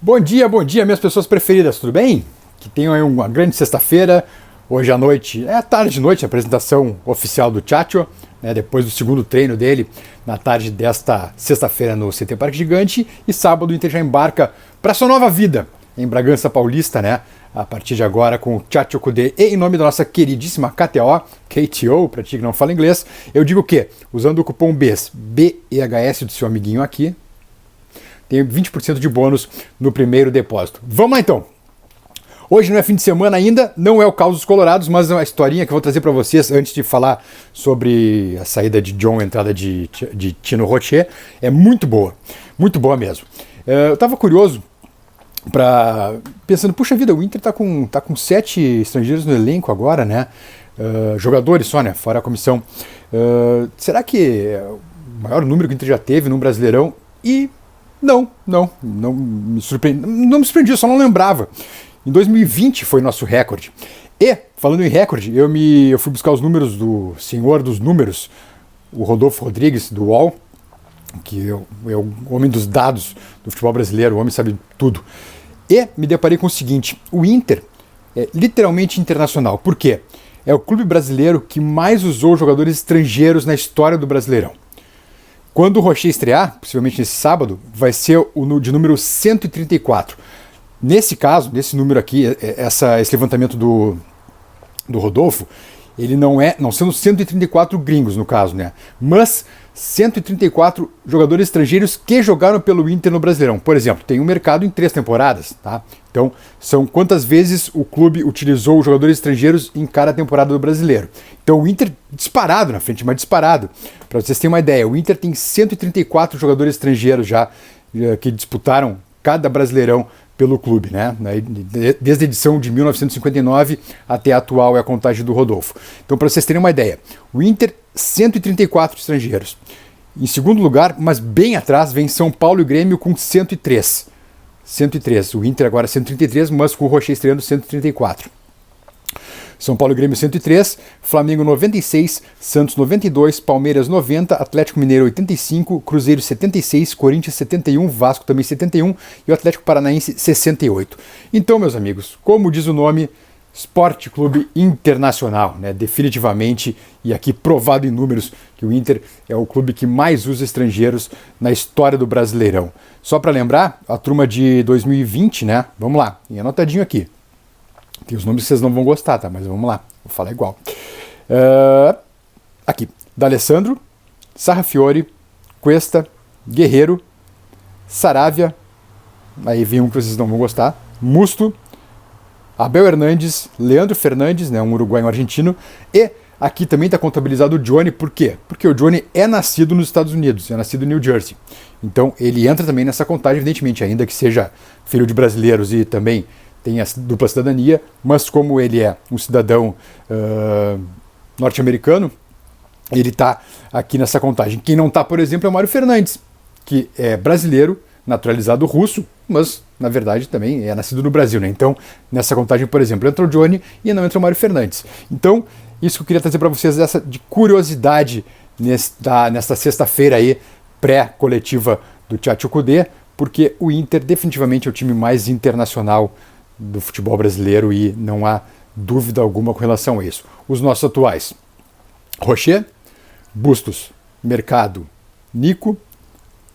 Bom dia, minhas pessoas preferidas, tudo bem? Que tenham aí uma grande sexta-feira. Hoje à noite, tarde de noite, a apresentação oficial do Tchatcho, né, depois do segundo treino dele, na tarde desta sexta-feira no CT Parque Gigante. E sábado o Inter já embarca para sua nova vida em Bragança Paulista, né? A partir de agora com o Tchatcho Kudê. E em nome da nossa queridíssima KTO, para ti que não fala inglês, eu digo que, usando o cupom BEHS, BEHS do seu amiguinho aqui, tem 20% de bônus no primeiro depósito. Vamos lá então! Hoje não é fim de semana ainda, não é o caos dos Colorados, mas é uma historinha que eu vou trazer para vocês antes de falar sobre a saída de John, a entrada de Tino Rochet. É muito boa mesmo. Eu estava curioso, pensando, puxa vida, o Inter tá com 7 estrangeiros no elenco agora, né? Jogadores só, né? Fora a comissão. Será que é o maior número que o Inter já teve no Brasileirão? E não me surpreendi. Não me surpreendi, eu só não lembrava. Em 2020 foi nosso recorde. E, falando em recorde, eu fui buscar os números do senhor dos números, o Rodolfo Rodrigues, do UOL, que é o homem dos dados do futebol brasileiro, o homem sabe tudo. E me deparei com o seguinte: o Inter é literalmente internacional. Por quê? É o clube brasileiro que mais usou jogadores estrangeiros na história do Brasileirão. Quando o Rochet estrear, possivelmente nesse sábado, vai ser o de número 134. Nesse caso, nesse número aqui, esse levantamento do Rodolfo, ele não sendo 134 gringos no caso, né? Mas 134 jogadores estrangeiros que jogaram pelo Inter no Brasileirão. Por exemplo, tem um mercado em 3 temporadas, tá? Então, são quantas vezes o clube utilizou os jogadores estrangeiros em cada temporada do Brasileiro. Então, o Inter disparado na frente, mas disparado. Para vocês terem uma ideia, o Inter tem 134 jogadores estrangeiros já que disputaram cada Brasileirão pelo clube, né? Desde a edição de 1959 até a atual é a contagem do Rodolfo. Então, para vocês terem uma ideia, o Inter, 134 estrangeiros. Em segundo lugar, mas bem atrás, vem São Paulo e Grêmio com 103. 103. O Inter agora 133, mas com o Rochet estreando 134. São Paulo e Grêmio 103, Flamengo 96, Santos 92, Palmeiras 90, Atlético Mineiro 85, Cruzeiro 76, Corinthians 71, Vasco também 71 e o Atlético Paranaense 68. Então, meus amigos, como diz o nome, Sport Clube Internacional, né? Definitivamente, e aqui provado em números, que o Inter é o clube que mais usa estrangeiros na história do Brasileirão. Só para lembrar, a turma de 2020, né? Vamos lá, e anotadinho aqui. Tem os nomes que vocês não vão gostar, tá? Mas vamos lá, vou falar igual. Aqui, D'Alessandro, Sarrafiore, Cuesta, Guerreiro, Saravia, aí vem um que vocês não vão gostar, Musto, Abel Hernandes, Leandro Fernandes, né, um uruguaio argentino, e aqui também está contabilizado o Johnny, por quê? Porque o Johnny é nascido nos Estados Unidos, é nascido em New Jersey. Então ele entra também nessa contagem, evidentemente, ainda que seja filho de brasileiros e também tem a dupla cidadania, mas como ele é um cidadão norte-americano, ele está aqui nessa contagem. Quem não está, por exemplo, é o Mário Fernandes, que é brasileiro, naturalizado russo, mas na verdade também é nascido no Brasil, né? Então, nessa contagem, por exemplo, entra o Johnny e não entra o Mário Fernandes. Então, isso que eu queria trazer para vocês, essa de curiosidade nesta sexta-feira aí, pré-coletiva do Tchatcho Kudê, porque o Inter definitivamente é o time mais internacional do futebol brasileiro e não há dúvida alguma com relação a isso. Os nossos atuais: Rochet, Bustos, Mercado, Nico,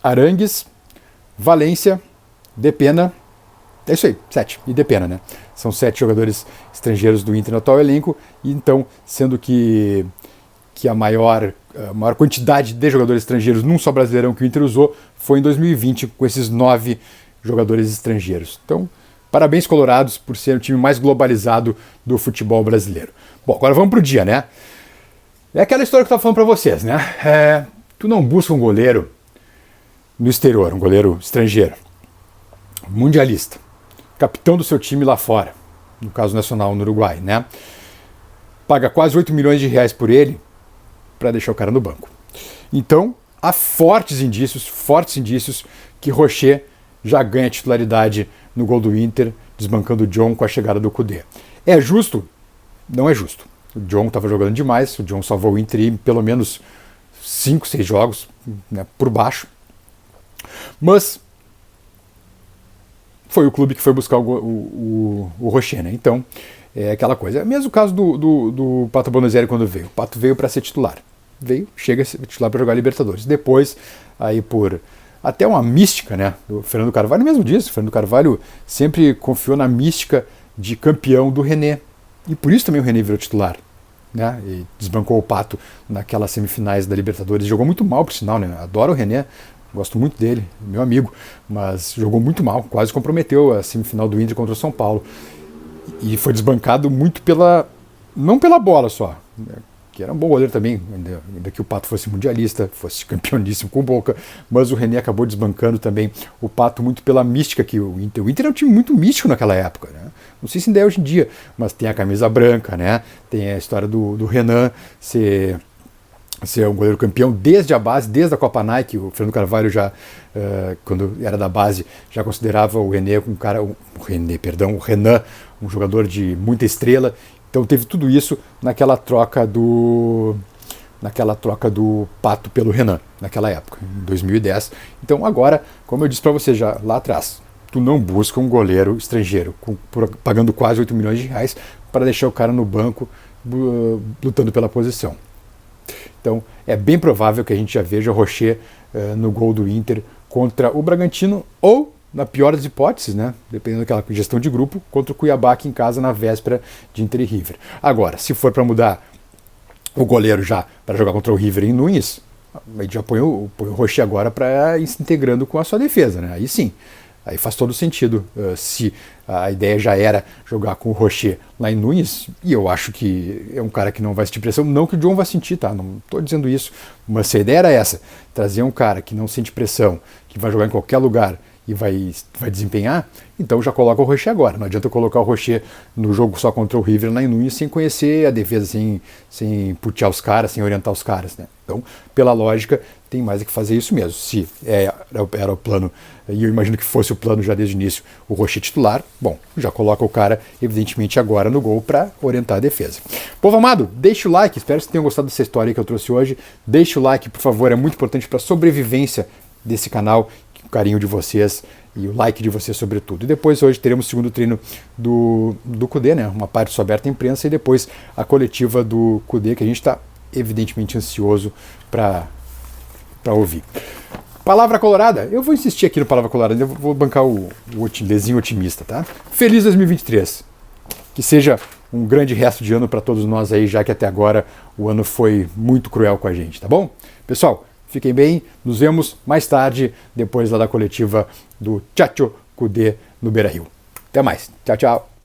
Arangues, Valência, Depena, é isso aí, 7, e Depena, né? São 7 jogadores estrangeiros do Inter no atual elenco, e então, sendo que a maior quantidade de jogadores estrangeiros num só Brasileirão que o Inter usou foi em 2020, com esses 9 jogadores estrangeiros. Então, parabéns, Colorados, por ser o time mais globalizado do futebol brasileiro. Bom, agora vamos pro dia, né? É aquela história que eu estava falando para vocês, né? Tu não busca um goleiro no exterior, um goleiro estrangeiro, mundialista, capitão do seu time lá fora, no caso nacional no Uruguai, né? Paga quase 8 milhões de reais por ele para deixar o cara no banco. Então, há fortes indícios que Rochet já ganha titularidade no gol do Inter, desbancando o John com a chegada do Kudê. É justo? Não é justo. O John estava jogando demais, o John salvou o Inter em pelo menos 5, 6 jogos, né, por baixo. Mas foi o clube que foi buscar o Rocher, né? Então, é aquela coisa. É mesmo o caso do Pato Bonazeri quando veio. O Pato veio para ser titular. Chega a ser titular para jogar Libertadores. Depois, aí por até uma mística, né? O Fernando Carvalho mesmo disse. O Fernando Carvalho sempre confiou na mística de campeão do René. E por isso também o René virou titular. Né? E desbancou o Pato naquelas semifinais da Libertadores. Jogou muito mal, por sinal, né? Adoro o René. Gosto muito dele, meu amigo, mas jogou muito mal, quase comprometeu a semifinal do Inter contra o São Paulo. E foi desbancado muito não pela bola só, né, que era um bom goleiro também, ainda que o Pato fosse mundialista, fosse campeoníssimo com o Boca, mas o René acabou desbancando também o Pato muito pela mística que o Inter era um time muito místico naquela época, né? Não sei se ainda é hoje em dia, mas tem a camisa branca, né? Tem a história do Renan ser um goleiro campeão desde a base, desde a Copa Nike. O Fernando Carvalho já, quando era da base, já considerava o Renan um jogador de muita estrela. Então teve tudo isso naquela troca do Pato pelo Renan, naquela época, em 2010. Então agora, como eu disse para você já lá atrás, tu não busca um goleiro estrangeiro pagando quase 8 milhões de reais para deixar o cara no banco lutando pela posição. Então, é bem provável que a gente já veja o Rocher no gol do Inter contra o Bragantino ou, na pior das hipóteses, né, dependendo daquela gestão de grupo, contra o Cuiabá aqui em casa na véspera de Inter e River. Agora, se for para mudar o goleiro já para jogar contra o River em Nunes, a gente já põe o Rocher agora para ir se integrando com a sua defesa, né? Aí sim. Aí faz todo sentido. Se a ideia já era jogar com o Rocher lá em Nunes, e eu acho que é um cara que não vai sentir pressão, não que o John vai sentir, tá? Não estou dizendo isso, mas se a ideia era essa, trazer um cara que não sente pressão, que vai jogar em qualquer lugar e vai desempenhar, então já coloca o Rocher agora. Não adianta colocar o Rocher no jogo só contra o River lá em Nunes sem conhecer a defesa, sem putear os caras, sem orientar os caras, né? Então, pela lógica, tem mais é que fazer isso mesmo. Se era o plano, e eu imagino que fosse o plano já desde o início, o Rocher titular, bom, já coloca o cara, evidentemente, agora no gol para orientar a defesa. Povo amado, deixa o like, espero que vocês tenham gostado dessa história que eu trouxe hoje. Deixa o like, por favor, é muito importante para a sobrevivência desse canal, o carinho de vocês e o like de vocês sobretudo. E depois hoje teremos o segundo treino do Kudê, né? Uma parte só aberta à imprensa e depois a coletiva do Kudê, que a gente está evidentemente ansioso para ouvir. Palavra colorada, eu vou insistir aqui no Palavra Colorada, eu vou bancar o desenho otimista, tá? Feliz 2023, que seja um grande resto de ano para todos nós aí, já que até agora o ano foi muito cruel com a gente, tá bom? Pessoal, fiquem bem, nos vemos mais tarde, depois lá da coletiva do Tchatcho Kudê no Beira-Rio. Até mais, tchau, tchau.